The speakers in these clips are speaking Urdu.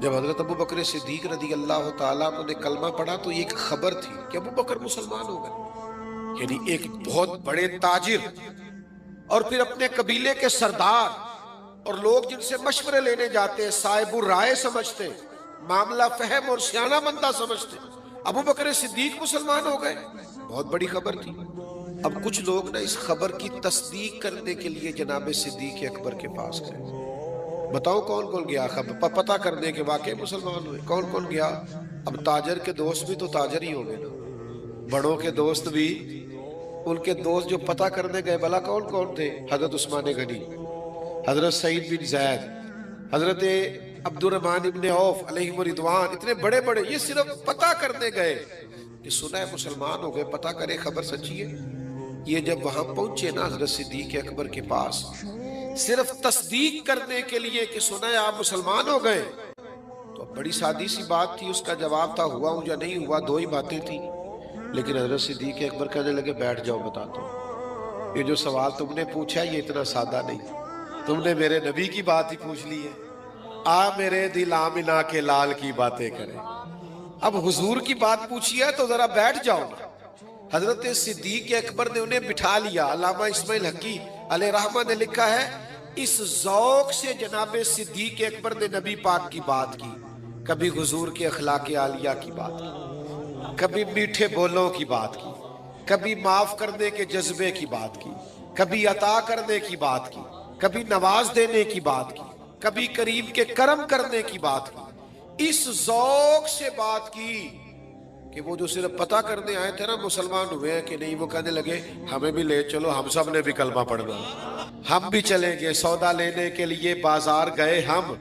جب حضرت ابو بکر صدیق رضی اللہ تعالیٰ عنہ نے کلمہ پڑھا تو یہ ایک خبر تھی کہ ابو بکر مسلمان ہو گئے، یعنی ایک بہت بڑے تاجر اور پھر اپنے قبیلے کے سردار اور لوگ جن سے مشورے لینے جاتے ہیں صاحب الرائے سمجھتے، معاملہ فہم اور سیانہ بندہ سمجھتے، ابو بکر صدیق مسلمان ہو گئے، بہت بڑی خبر تھی۔ اب کچھ لوگ نا اس خبر کی تصدیق کرنے کے لیے جناب صدیق اکبر کے پاس گئے۔ بتاؤ کون کون گیا خبر پتہ کرنے کے واقعے مسلمان ہوئے؟ کون کون گیا؟ اب تاجر کے دوست بھی تو تاجر ہی ہوں گے نا، بڑوں کے دوست بھی، ان کے دوست جو پتہ کرنے گئے بھلا کون کون تھے؟ حضرت عثمان غنی، حضرت سعید بن زید، حضرت عبد الرحمن ابن عوف علیہ رضوان، اتنے بڑے بڑے، یہ صرف پتہ کرنے گئے کہ سنا ہے مسلمان ہو گئے، پتہ کرے خبر سچی ہے۔ یہ جب وہاں پہنچے نا حضرت صدیق اکبر کے پاس صرف تصدیق کرنے کے لیے کہ سنا ہے آپ مسلمان ہو گئے، تو بڑی سادی سی بات تھی، اس کا جواب تھا ہوا ہوں یا نہیں ہوا، دو ہی باتیں تھیں۔ لیکن حضرت صدیق اکبر کہنے لگے بیٹھ جاؤ بتاتا ہوں، یہ جو سوال تم نے پوچھا ہے یہ اتنا سادہ نہیں، تم نے میرے نبی کی بات ہی پوچھ لی ہے، آ میرے دل آمنہ کے لال کی باتیں کریں، اب حضور کی بات پوچھی ہے تو ذرا بیٹھ جاؤ۔ حضرت صدیق اکبر نے انہیں بٹھا لیا۔ علامہ اسماعیل حقی علیہ رحمہ نے لکھا ہے اس ذوق سے جناب صدیق اکبر نے نبی پاک کی بات کی، کبھی حضور کے اخلاق عالیہ کی بات کی، کبھی میٹھے بولوں کی بات کی، کبھی معاف کرنے کے جذبے کی بات کی، کبھی عطا کرنے کی بات کی، کبھی نواز دینے کی بات کی، کبھی قریب کے کرم کرنے کی بات کی، اس ذوق سے بات کی کہ وہ جو صرف پتہ کرنے آئے تھے نا مسلمان ہوئے ہیں کہ نہیں، وہ کہنے لگے ہمیں بھی لے چلو، ہم سب نے بھی کلمہ پڑھنا، ہم بھی چلیں گے۔ سودا لینے کے لیے بازار گئے ہم،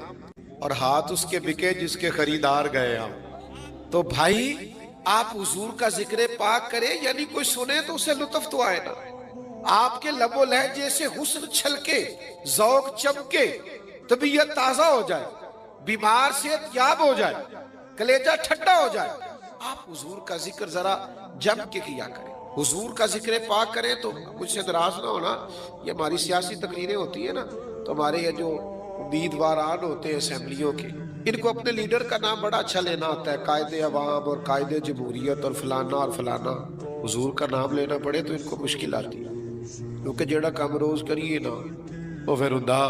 اور ہاتھ اس کے بکے جس کے خریدار گئے ہم۔ تو بھائی آپ حضور کا ذکر پاک کریں، یعنی کوئی سنے تو اسے لطف تو آئے نا، آپ کے لب و لہجے سے حسن چھلکے، ذوق چمکے، طبیعت تازہ ہو جائے، بیمار صحت یاب ہو جائے، کلیجہ ٹھنڈا ہو جائے۔ آپ حضور کا ذکر ذرا جم کے کیا کریں، حضور کا ذکر پاک کریں۔ تو مجھ سے ناراض نہ ہونا، یہ ہماری سیاسی تقریریں ہوتی ہیں نا، تو ہمارے یہ جو امیدواران ہوتے ہیں اسمبلیوں کے، ان کو اپنے لیڈر کا نام بڑا اچھا لینا ہوتا ہے، قائد عوام اور قائد جمہوریت اور فلانا اور فلانا، حضور کا نام لینا پڑے تو ان کو مشکل آتی ہے، کیونکہ جیڑا کام روز کریے نا وہ پھر ہوندا۔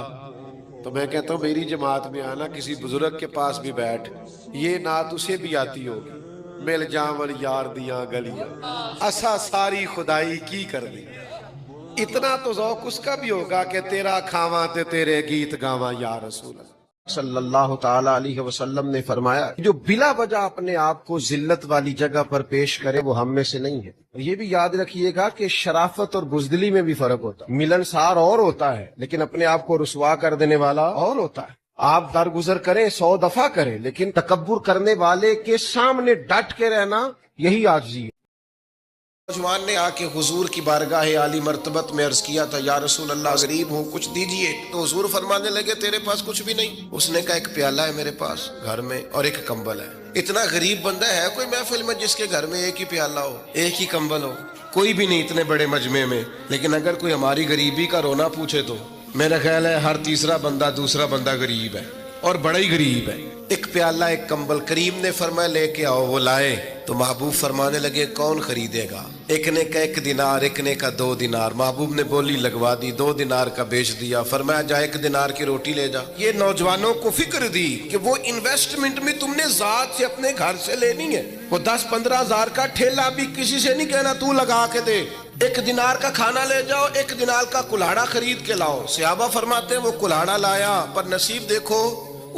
تو میں کہتا ہوں میری جماعت میں آنا، کسی بزرگ کے پاس بھی بیٹھ، یہ نعت اسے بھی آتی ہوگی، مل جاون یار دیاں گلیاں اسا ساری خدائی کی کر دی، اتنا تو ذوق اس کا بھی ہوگا کہ تیرا کھاواں تے تیرے گیت گاواں یا رسول اللہ صلی اللہ تعالی علیہ وسلم نے فرمایا جو بلا وجہ اپنے آپ کو ذلت والی جگہ پر پیش کرے وہ ہم میں سے نہیں ہے۔ یہ بھی یاد رکھیے گا کہ شرافت اور بزدلی میں بھی فرق ہوتا ہے، ملنسار اور ہوتا ہے لیکن اپنے آپ کو رسوا کر دینے والا اور ہوتا ہے۔ آپ درگزر کریں 100 دفعہ کریں لیکن تکبر کرنے والے کے سامنے ڈٹ کے رہنا یہی عاجزی ہے۔ نوجوان نے آ کے حضور کی بارگاہ عالی مرتبت میں عرض کیا تھا یا رسول اللہ غریب ہوں کچھ دیجئے، تو حضور فرمانے لگے تیرے پاس کچھ بھی نہیں؟ اس نے کہا ایک پیالہ ہے میرے پاس گھر میں اور ایک کمبل ہے۔ اتنا غریب بندہ ہے کوئی محفل میں جس کے گھر میں ایک ہی پیالہ ہو، ایک ہی کمبل ہو؟ کوئی بھی نہیں اتنے بڑے مجمع میں۔ لیکن اگر کوئی ہماری غریبی کا رونا پوچھے تو میرا خیال ہے ہر تیسرا بندہ دوسرا بندہ غریب ہے اور بڑا ہی غریب ہے۔ ایک پیالہ ایک کمبل، کریم نے فرمایا لے کے آؤ، وہ لائے تو محبوب فرمانے لگے کون خریدے گا؟ ایک نے کہا 1 دینار، ایک نے کہا 2 دینار۔ محبوب نے بولی لگوا دی، 2 دینار کا بیچ دیا، فرمایا جا 1 دینار کی روٹی لے جا۔ یہ نوجوانوں کو فکر دی کہ وہ انویسٹمنٹ میں تم نے ذات سے اپنے گھر سے لینی ہے، وہ 10-15 ہزار کا ٹھیلا بھی کسی سے نہیں کہنا تو لگا کے دے، 1 دینار کا کھانا لے جاؤ، 1 دینار کا کلاڑا خرید کے لاؤ۔ صحابہ فرماتے ہیں وہ کلاڑا لایا، پر نصیب دیکھو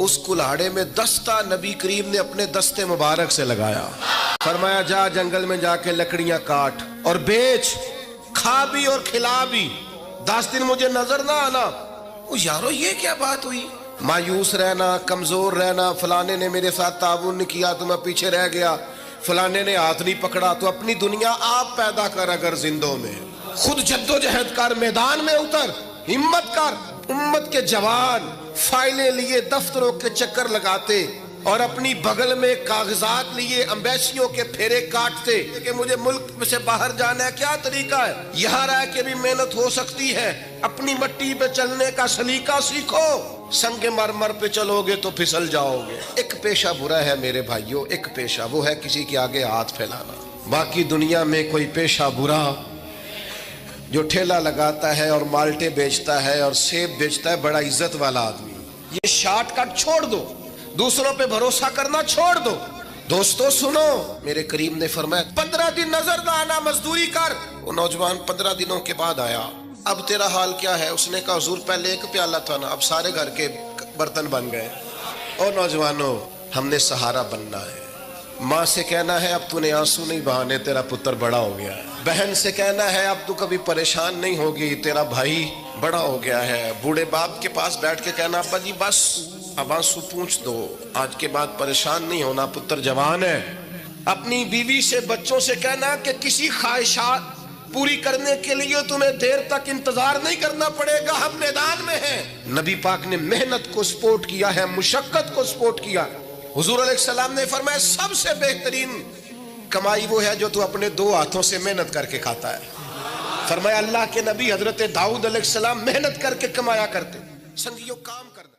اس کلاڑے میں دستہ نبی کریم نے اپنے دستے مبارک سے لگایا۔ فرمایا جا جنگل میں جا کے لکڑیاں کاٹ اور بیچ، کھا بھی اور کھلا بھی، 10 دن مجھے نظر نہ آنا۔ یارو یہ کیا بات ہوئی؟ مایوس رہنا، کمزور رہنا، فلانے نے میرے ساتھ تعاون نہیں کیا تو میں پیچھے رہ گیا، فلانے نے ہاتھ نہیں پکڑا، تو اپنی دنیا آپ پیدا کر، اگر زندوں میں خود جدوجہد کر، میدان میں اتر، ہمت کر۔ امت کے جوان فائلیں لیے دفتروں کے چکر لگاتے، اور اپنی بغل میں کاغذات لیے امبیسیوں کے پھیرے کاٹتے کہ مجھے ملک سے باہر جانا ہے. کیا طریقہ ہے؟ یہاں رہ کے بھی محنت ہو سکتی ہے. اپنی مٹی پہ چلنے کا سلیقہ سیکھو. سنگ مرمر پہ چلو گے تو پھسل جاؤ گے. ایک پیشہ برا ہے میرے بھائیوں، ایک پیشہ، وہ ہے کسی کے آگے ہاتھ پھیلانا. باقی دنیا میں کوئی پیشہ برا جو ٹھیلا لگاتا ہے اور مالٹے بیچتا ہے اور سیب بیچتا ہے، بڑا عزت والا آدمی. یہ شارٹ کٹ چھوڑ دو، دوسروں پہ بھروسہ کرنا چھوڑ دو. دوستو سنو، میرے کریم نے فرمایا 15 دن نظر نہ آنا، مزدوری کر. وہ نوجوان 15 دنوں کے بعد آیا. اب تیرا حال کیا ہے؟ اس نے کہا حضور پہلے ایک پیالہ تھا نا، اب سارے گھر کے برتن بن گئے. اور نوجوانوں، ہم نے سہارا بننا ہے. ماں سے کہنا ہے اب تو نے آنسو نہیں بہانے، تیرا پتر بڑا ہو گیا ہے. بہن سے کہنا ہے اب تو کبھی پریشان نہیں ہوگی، تیرا بھائی بڑا ہو گیا ہے. بوڑھے باپ کے پاس بیٹھ کے کہنا ابا جی بس اب آنسو پوچھ دو، آج کے بعد پریشان نہیں ہونا، پتر جوان ہے. اپنی بیوی سے، بچوں سے کہنا کہ کسی خواہشات پوری کرنے کے لیے تمہیں دیر تک انتظار نہیں کرنا پڑے گا، ہم میدان میں ہیں. نبی پاک نے محنت کو سپورٹ کیا ہے، مشقت کو سپورٹ کیا. حضور علیہ السلام نے فرمایا سب سے بہترین کمائی وہ ہے جو تو اپنے 2 ہاتھوں سے محنت کر کے کھاتا ہے. فرمایا اللہ کے نبی حضرت داؤد علیہ السلام محنت کر کے کمایا کرتے. سنگیو، کام کرنا.